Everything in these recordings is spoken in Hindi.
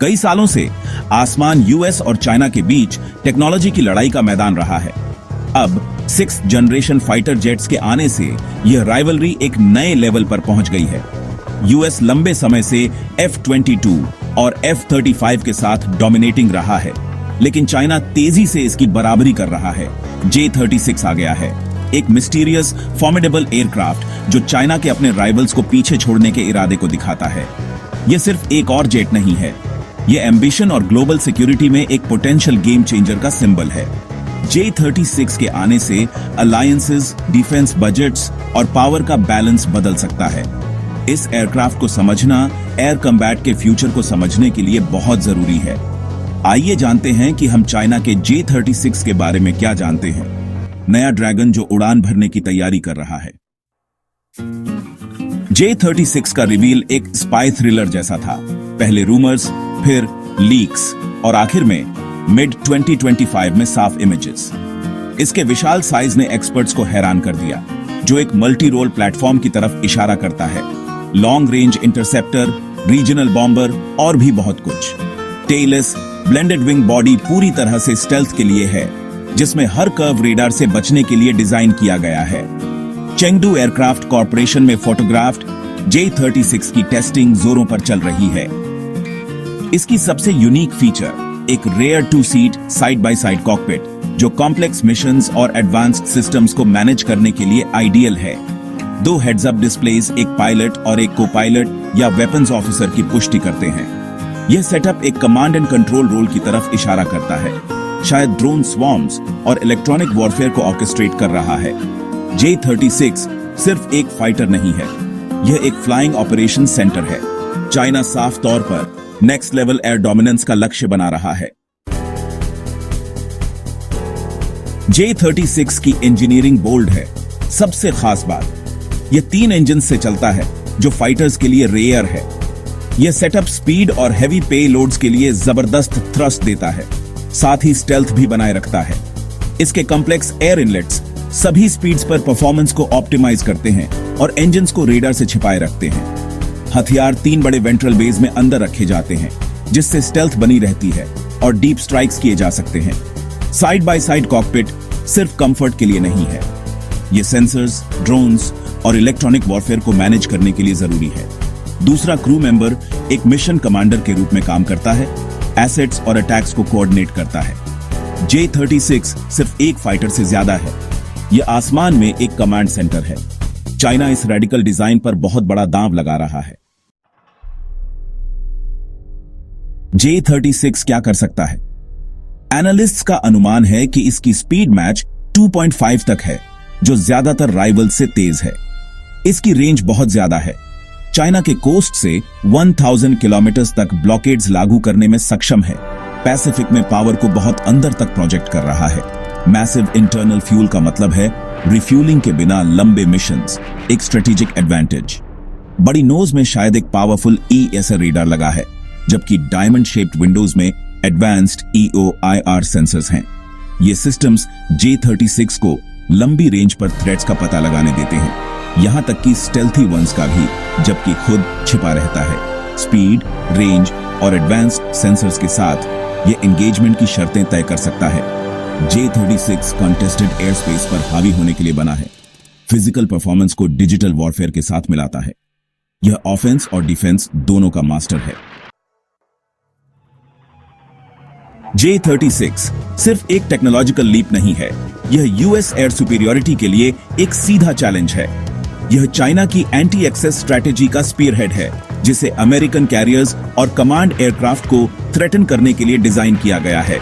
कई सालों से आसमान यूएस और चाइना के बीच टेक्नोलॉजी की लड़ाई का मैदान रहा है। अब 6th जनरेशन फाइटर जेट्स के आने से यह राइवलरी एक नए लेवल पर पहुंच गई है। यूएस लंबे समय से F-22 और F-35 के साथ डोमिनेटिंग रहा है, लेकिन चाइना तेजी से इसकी बराबरी कर रहा है। J-36 आ गया है, एक मिस्टीरियस फॉर्मिडेबल एयरक्राफ्ट जो चाइना के अपने राइवल्स को पीछे छोड़ने के इरादे को दिखाता है। यह सिर्फ एक और जेट नहीं है, यह एम्बिशन और ग्लोबल सिक्योरिटी में एक पोटेंशियल गेम चेंजर का सिंबल है। J-36 के आने से अलायंसेस, डिफेंस बजट्स और पावर का बैलेंस बदल सकता है। इस एयरक्राफ्ट को समझना एयर कम्बैट के फ्यूचर को समझने के लिए बहुत जरूरी है। आइए जानते हैं कि हम चाइना के J-36 के बारे में क्या जानते हैं। नया ड्रैगन जो उड़ान भरने की तैयारी कर रहा है। J-36 का रिवील एक स्पाई थ्रिलर जैसा था। पहले रूमर्स, फिर लीक्स और आखिर में मिड 2025 में साफ इमेजेस। इसके विशाल साइज ने एक्सपर्ट्स को हैरान कर दिया, जो एक मल्टी रोल प्लेटफॉर्म की तरफ इशारा करता है। Long range interceptor, regional bomber और भी बहुत कुछ। टेललेस ब्लेंडेड विंग बॉडी पूरी तरह से स्टेल्थ के लिए है, जिसमें हर कर्व रेडार से बचने के लिए डिजाइन किया गया है। चेंगडू एयरक्राफ्ट कॉर्पोरेशन में फोटोग्राफ्ड J-36 की टेस्टिंग जोरों पर चल रही है। इसकी सबसे यूनिक फीचर एक rare 2 seat side by side cockpit, जो कॉम्प्लेक्स मिशंस और एडवांस्ड सिस्टम्स को मैनेज करने के लिए आइडियल है। 2 हेड्स अप डिस्प्लेस एक पायलट और एक को पायलट या वेपन्स ऑफिसर की पुष्टि करते हैं। यह सेटअप एक कमांड एंड कंट्रोल रोल की तरफ इशारा करता है, शायद ड्रोन स्वॉर्म्स और इलेक्ट्रॉनिक वॉरफेयर को ऑर्केस्ट्रेट कर रहा है। J-36 सिर्फ एक फाइटर नहीं है, यह एक फ्लाइंग ऑपरेशन सेंटर है। चाइना साफ तौर पर नेक्स्ट लेवल एयर डोमिनेंस का लक्ष्य बना रहा है। J-36 की इंजीनियरिंग बोल्ड है। सबसे खास बात, यह 3 इंजन से चलता है, जो फाइटर्स के लिए रेयर है। यह सेटअप स्पीड और हैवी पेलोड्स के लिए जबरदस्त थ्रस्ट देता है, साथ ही स्टेल्थ भी बनाए रखता है। इसके कॉम्प्लेक्स एयर इनलेट्स सभी स्पीड्स पर परफॉर्मेंस को ऑप्टिमाइज करते हैं और इंजन्स को रेडार से छिपाए रखते हैं। हथियार 3 बड़े वेंट्रल बेस में अंदर रखे जाते हैं, जिससे स्टेल्थ बनी रहती है और डीप स्ट्राइक्स किए जा सकते हैं। साइड बाय साइड कॉकपिट सिर्फ कंफर्ट के लिए नहीं है, यह सेंसर्स, ड्रोन्स और इलेक्ट्रॉनिक वॉरफेयर को मैनेज करने के लिए जरूरी है। दूसरा क्रू मेंबर एक मिशन कमांडर के रूप में काम करता है, एसेट्स और अटैक्स को कोऑर्डिनेट करता है। J-36 सिर्फ एक फाइटर से ज्यादा है, यह आसमान में एक कमांड सेंटर है। चाइना इस रेडिकल डिजाइन पर बहुत बड़ा दांव लगा रहा है। J-36 क्या कर सकता है? एनालिस्ट्स का अनुमान है कि इसकी स्पीड मैच 2.5 तक है, जो ज्यादातर राइवल से तेज है। इसकी रेंज बहुत ज्यादा है। चाइना के कोस्ट से 1000 किलोमीटर तक ब्लॉकेड्स लागू करने में सक्षम है। पैसिफिक में पावर को बहुत अंदर तक प्रोजेक्ट कर रहा है। मैसिव इंटरनल फ्यूल का मतलब है रिफ्यूलिंग के बिना लंबे मिशंस, एक स्ट्रेटेजिक एडवांटेज। बड़ी नोज में शायद एक पावरफुल ESR रेडार लगा है, जबकि डायमंड शेप्ड विंडोज में एडवांस्ड EOIR सेंसर्स हैं। ये सिस्टम्स J-36 को लंबी रेंज पर थ्रेट्स का पता लगाने देते हैं, यहां तक कि स्टेल्थी वंस का भी, जबकि खुद छिपा रहता है। स्पीड, रेंज और एडवांस्ड सेंसर्स के साथ ये एंगेजमेंट की शर्तें तय कर सकता है। J-36 कॉन्टेस्टेड एयर स्पेस पर हावी होने के लिए बना है, फिजिकल परफॉर्मेंस को डिजिटल वॉरफेयर के साथ मिलाता है। यह ऑफेंस और डिफेंस दोनों का मास्टर है। J-36 सिर्फ एक टेक्नोलॉजिकल लीप नहीं है, यह यूएस एयर सुपीरियरिटी के लिए एक सीधा चैलेंज है। यह चाइना की एंटी एक्सेस स्ट्रैटेजी का स्पीयरहेड है, जिसे अमेरिकन कैरियर्स और कमांड एयरक्राफ्ट को थ्रेटन करने के लिए डिजाइन किया गया है।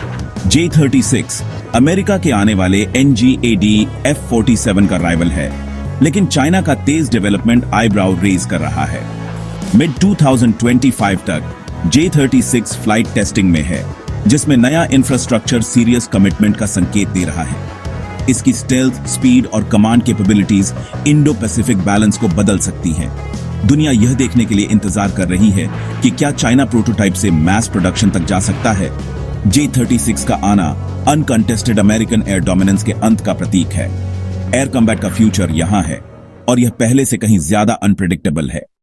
J-36 अमेरिका के आने वाले NGAD F-47 का राइवल है, लेकिन चाइना का तेज डेवलपमेंट आईब्राउ रेज कर रहा है। मिड 2025 तक J-36 फ्लाइट टेस्टिंग में है, जिसमें नया इंफ्रास्ट्रक्चर सीरियस कमिटमेंट का संकेत दे रहा है। इसकी स्टेल्थ, स्पीड और command capabilities Indo Pacific balance को बदल सकती हैं। दुनिया यह देखने के लिए इंतजार कर रही है कि क्या चाइना प्रोटोटाइप से मैस प्रोडक्शन तक जा सकता है। J-36 का आना अनकंटेस्टेड अमेरिकन एयर डोमिनेंस के अंत का प्रतीक है। एयर कम्बैट का फ्यूचर यहां है और यह पहले से कहीं ज्यादा अनप्रेडिक्टेबल है।